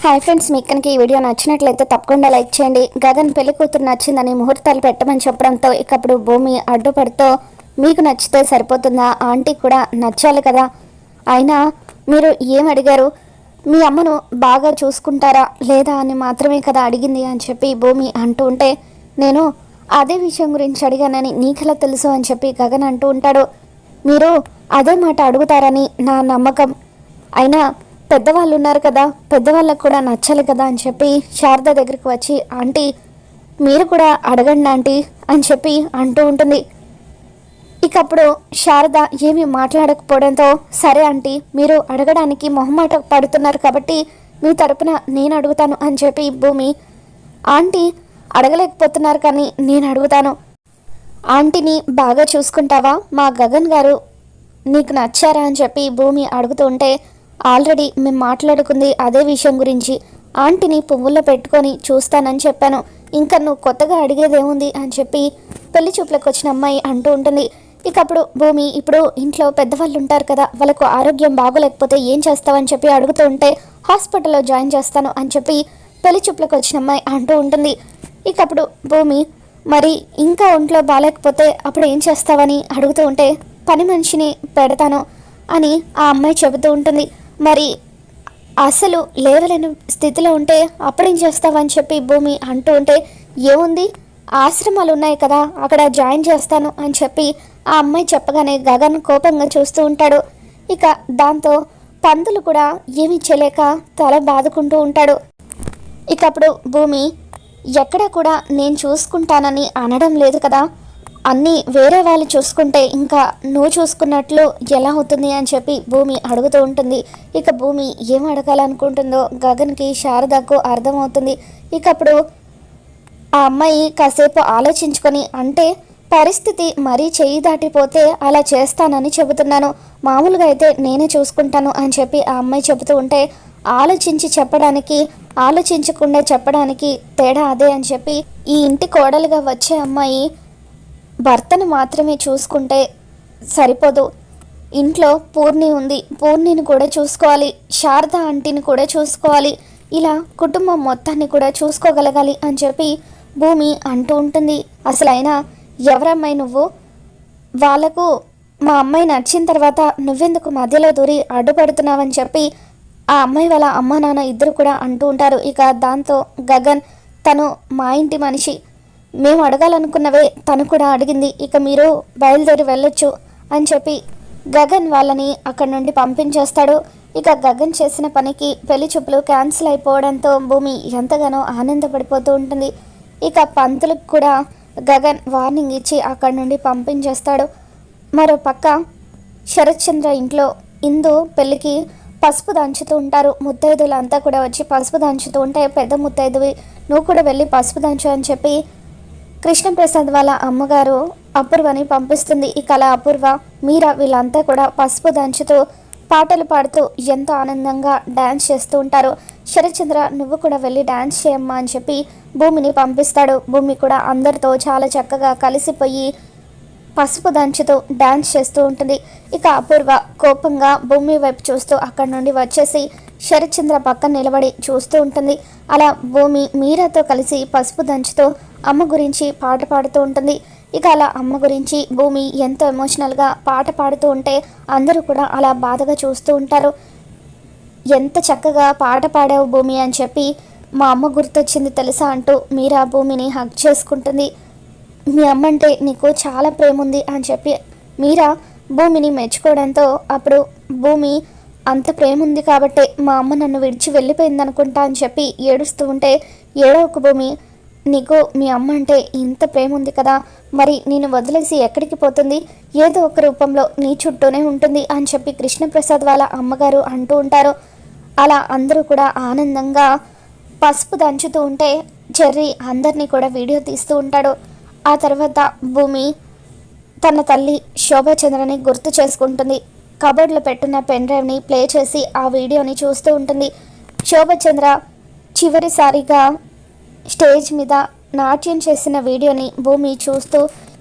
Hi friends, మీకు కనుక ఈ వీడియో నచ్చినట్లయితే తప్పకుండా లైక్ చేయండి. గగన్ పెళ్లి కూతురు నచ్చిందని ముహూర్తాలు పెట్టమని చెప్పడంతో ఇప్పుడు భూమి అడ్డుపడుతూ మీకు నచ్చితే సరిపోతుందా, ఆంటీ కూడా నచ్చాలి కదా, అయినా మీరు ఏం అడిగారు, మీ అమ్మను బాగా చూసుకుంటారా లేదా అని మాత్రమే కదా అడిగింది అని చెప్పి భూమి అంటూ ఉంటే, నేను అదే విషయం గురించి అడిగానని నీకెలా తెలుసు అని చెప్పి గగన్ అంటూ ఉంటాడు. మీరు అదే మాట అడుగుతారని నా నమ్మకం, అయినా పెద్దవాళ్ళు ఉన్నారు కదా, పెద్దవాళ్ళకు కూడా నచ్చాలి కదా అని చెప్పి శారద దగ్గరికి వచ్చి, ఆంటీ మీరు కూడా అడగండి ఆంటీ అని చెప్పి అంటూ ఉంటుంది. ఇకప్పుడు శారద ఏమీ మాట్లాడకపోవడంతో, సరే ఆంటీ మీరు అడగడానికి మొహమాట పడుతున్నారు కాబట్టి మీ తరపున నేను అడుగుతాను అని చెప్పి భూమి, ఆంటీ అడగలేకపోతున్నారు కానీ నేను అడుగుతాను, ఆంటీని బాగా చూసుకుంటావా, మా గగన్ గారు నీకు నచ్చారా అని చెప్పి భూమి అడుగుతూ ఉంటే, ఆల్రెడీ మేము మాట్లాడుకుంది అదే విషయం గురించి, ఆంటీని పువ్వుల్లో పెట్టుకొని చూస్తానని చెప్పాను, ఇంకా నువ్వు కొత్తగా అడిగేదేముంది అని చెప్పి పెళ్లి చూపులకు వచ్చిన అమ్మాయి అంటూ ఉంటుంది. ఇకప్పుడు భూమి, ఇప్పుడు ఇంట్లో పెద్దవాళ్ళు ఉంటారు కదా, వాళ్ళకు ఆరోగ్యం బాగోలేకపోతే ఏం చేస్తావని చెప్పి అడుగుతూ ఉంటే, హాస్పిటల్లో జాయిన్ చేస్తాను అని చెప్పి పెళ్లి చూపులకు వచ్చిన అమ్మాయి అంటూ ఉంటుంది. ఇకప్పుడు భూమి, మరి ఇంకా ఒంట్లో బాగాలేకపోతే అప్పుడు ఏం చేస్తావని అడుగుతూ ఉంటే, పని మనిషిని పెడతాను అని ఆ అమ్మాయి చెబుతూ ఉంటుంది. మరి అసలు లేవలేని స్థితిలో ఉంటే అప్పుడేం చేస్తావని చెప్పి భూమి అంటూ ఉంటే, ఏముంది ఆశ్రమాలు ఉన్నాయి కదా అక్కడ జాయిన్ చేస్తాను అని చెప్పి ఆ అమ్మాయి చెప్పగానే గగన్ కోపంగా చూస్తూ ఉంటాడు. ఇక దాంతో పంతులు కూడా ఏమీ చేయలేక తల బాదుకుంటూ ఉంటాడు. ఇక అప్పుడు భూమి, ఎక్కడ కూడా నేను చూసుకుంటానని అనడం లేదు కదా, అన్నీ వేరే వాళ్ళు చూసుకుంటే ఇంకా నువ్వు చూసుకున్నట్లు ఎలా అవుతుంది అని చెప్పి భూమి అడుగుతూ ఉంటుంది. ఇక భూమి ఏం అడగాలనుకుంటుందో గగన్కి శారదకు అర్థమవుతుంది. ఇక అప్పుడు ఆ అమ్మాయి కాసేపు ఆలోచించుకొని, అంటే పరిస్థితి మరీ చెయ్యి దాటిపోతే అలా చేస్తానని చెబుతున్నాను, మామూలుగా అయితే నేనే చూసుకుంటాను అని చెప్పి ఆ అమ్మాయి చెబుతూ ఉంటే, ఆలోచించి చెప్పడానికి ఆలోచించకుండా చెప్పడానికి తేడా అదే అని చెప్పి, ఈ ఇంటి కోడలుగా వచ్చే అమ్మాయి భర్తను మాత్రమే చూసుకుంటే సరిపోదు, ఇంట్లో పూర్ణి ఉంది, పూర్ణిని కూడా చూసుకోవాలి, శారద ఆంటీని కూడా చూసుకోవాలి, ఇలా కుటుంబం మొత్తాన్ని కూడా చూసుకోగలగాలి అని చెప్పి భూమి అంటూ ఉంటుంది. అసలు అయినా ఎవరమ్మాయి నువ్వు, వాళ్ళకు మా అమ్మాయి నచ్చిన తర్వాత నువ్వెందుకు మధ్యలో దూరి అడ్డుపడుతున్నావని చెప్పి ఆ అమ్మాయి వాళ్ళ అమ్మ నాన్న ఇద్దరు కూడా అంటూ ఉంటారు. ఇక దాంతో గగన్, తను మా ఇంటి మనిషి, మేము అడగాలనుకున్నవే తను కూడా అడిగింది, ఇక మీరు బయలుదేరి వెళ్ళొచ్చు అని చెప్పి గగన్ వాళ్ళని అక్కడి నుండి పంపించేస్తాడు. ఇక గగన్ చేసిన పనికి పెళ్లి చూపులు క్యాన్సిల్ అయిపోవడంతో భూమి ఎంతగానో ఆనందపడిపోతూ ఉంటుంది. ఇక పంతులకు కూడా గగన్ వార్నింగ్ ఇచ్చి అక్కడి నుండి పంపించేస్తాడు. మరో పక్క శరత్ చంద్ర ఇంట్లో ఇందు పెళ్ళికి పసుపు దంచుతూ ఉంటారు. ముత్తైదులు అంతా కూడా వచ్చి పసుపు దంచుతూ ఉంటే, పెద్ద ముత్తైదువి నువ్వు కూడా వెళ్ళి పసుపు దంచు అని చెప్పి కృష్ణప్రసాద్ వాళ్ళ అమ్మగారు అపూర్వని పంపిస్తుంది. ఇక అలా అపూర్వ, మీరా వీళ్ళంతా కూడా పసుపు దంచుతూ పాటలు పాడుతూ ఎంతో ఆనందంగా డ్యాన్స్ చేస్తూ ఉంటారు. శరత్చంద్ర నువ్వు కూడా వెళ్ళి డ్యాన్స్ చేయమ్మా అని చెప్పి భూమిని పంపిస్తాడు. భూమి కూడా అందరితో చాలా చక్కగా కలిసిపోయి పసుపు దంచుతూ డ్యాన్స్ చేస్తూ ఉంటుంది. ఇక అపూర్వ కోపంగా భూమి వైపు చూస్తూ అక్కడి నుండి వచ్చేసి శరత్చంద్ర పక్కన నిలబడి చూస్తూ ఉంటుంది. అలా భూమి మీరాతో కలిసి పసుపు దంచుతూ అమ్మ గురించి పాట పాడుతూ ఉంటుంది. ఇక అలా అమ్మ గురించి భూమి ఎంతో ఎమోషనల్గా పాట పాడుతూ ఉంటే అందరూ కూడా అలా బాధగా చూస్తూ ఉంటారు. ఎంత చక్కగా పాట పాడావు భూమి అని చెప్పి, మా అమ్మ గుర్తొచ్చింది తెలుసా అంటూ మీరా భూమిని హగ్ చేసుకుంటుంది. మీ అమ్మ అంటే నీకు చాలా ప్రేమ ఉంది అని చెప్పి మీరా భూమిని మెచ్చుకోవడంతో, అప్పుడు భూమి, అంత ప్రేమ ఉంది కాబట్టే మా అమ్మ నన్ను విడిచి వెళ్ళిపోయింది అనుకుంటా అని చెప్పి ఏడుస్తూ ఉంటే, ఏడవకు భూమి, నీకు మీ అమ్మ అంటే ఇంత ప్రేమ ఉంది కదా, మరి నేను వదిలేసి ఎక్కడికి పోతుంది, ఏదో ఒక రూపంలో నీ చుట్టూనే ఉంటుంది అని చెప్పి కృష్ణప్రసాద్ వాళ్ళ అమ్మగారు అంటూ ఉంటారు. అలా అందరూ కూడా ఆనందంగా పసుపు దంచుతూ ఉంటే చెర్రీ అందరినీ కూడా వీడియో తీస్తూ ఉంటాడు. ఆ తర్వాత భూమి తన తల్లి శోభాచంద్రని గుర్తు చేసుకుంటుంది. కబోర్డ్లో పెట్టున్న పెన్ డ్రైవ్ని ప్లే చేసి ఆ వీడియోని చూస్తూ ఉంటుంది. శోభాచంద్ర చివరిసారిగా స్టేజ్ మీద నాట్యం చేసిన వీడియోని భూమి చూస్తూ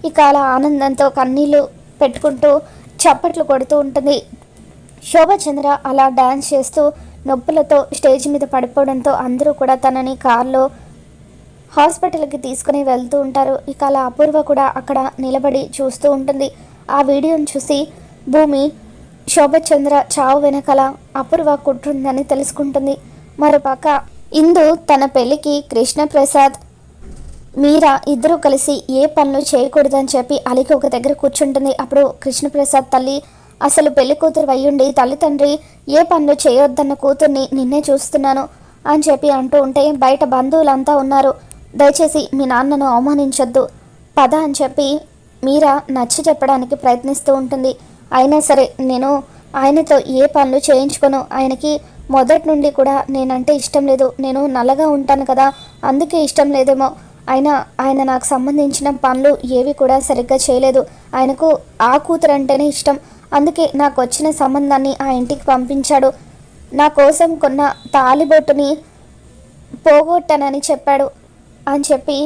ఇక అలా ఆనందంతో కన్నీళ్ళు పెట్టుకుంటూ చప్పట్లు కొడుతూ ఉంటుంది. శోభాచంద్ర అలా డాన్స్ చేస్తూ నొప్పులతో స్టేజ్ మీద పడిపోవడంతో అందరూ కూడా తనని కార్లో హాస్పిటల్కి తీసుకుని వెళ్తూ ఉంటారు. ఇక అలా అపూర్వ కూడా అక్కడ నిలబడి చూస్తూ ఉంటుంది. ఆ వీడియోని చూసి భూమి శోభచంద్ర చావు వెనకాల అపూర్వ కుట్రుందని తెలుసుకుంటుంది. మరోపక్క ఇందు తన పెళ్లికి కృష్ణప్రసాద్ మీరా ఇద్దరూ కలిసి ఏ పనులు చేయకూడదని చెప్పి అలికి ఒక దగ్గర కూర్చుంటుంది. అప్పుడు కృష్ణప్రసాద్ తల్లి అసలు పెళ్లి కూతురు అయ్యుండి తల్లిదండ్రి ఏ పనులు చేయొద్దన్న కూతుర్ని నిన్నే చూస్తున్నాను అని చెప్పి అంటూ ఉంటే బయట బంధువులంతా ఉన్నారు. దయచేసి మీ నాన్నను అవమానించొద్దు పద అని చెప్పి మీరా నచ్చి చెప్పడానికి ప్రయత్నిస్తూ ఉంటుంది. అయినా సరే నేను ఆయనతో ఏ పనులు చేయించుకోను. ఆయనకి మొదటి నుండి కూడా నేనంటే ఇష్టం లేదు. నేను నల్లగా ఉంటాను కదా, అందుకే ఇష్టం లేదేమో. అయినా ఆయన నాకు సంబంధించిన పనులు ఏవి కూడా సరిగ్గా చేయలేదు. ఆయనకు ఆ కూతురు అంటేనే ఇష్టం. అందుకే నాకు వచ్చిన సంబంధాన్ని ఆ ఇంటికి పంపించాడు. నా కోసం కొన్న తాలిబొట్టుని పోగొట్టానని చెప్పాడు అని చెప్పి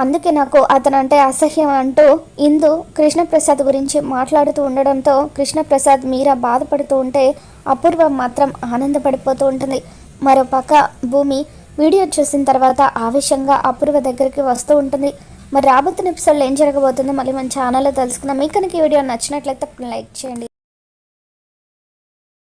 అందుకే నాకు అతనంటే అసహ్యం అంటూ ఇందు కృష్ణప్రసాద్ గురించి మాట్లాడుతూ ఉండడంతో కృష్ణప్రసాద్ మీరా బాధపడుతూ ఉంటే అపూర్వ మాత్రం ఆనందపడిపోతూ ఉంటుంది. మరోపక్క భూమి వీడియో చూసిన తర్వాత ఆవేశంగా అపూర్వ దగ్గరికి వస్తూ ఉంటుంది. మరి రాబోతున్న ఎపిసోడ్లో ఏం జరగబోతుందో మళ్ళీ మన ఛానల్లో తెలుసుకుందాం. మీకు కనుక ఈ వీడియో నచ్చినట్లయితే లైక్ చేయండి.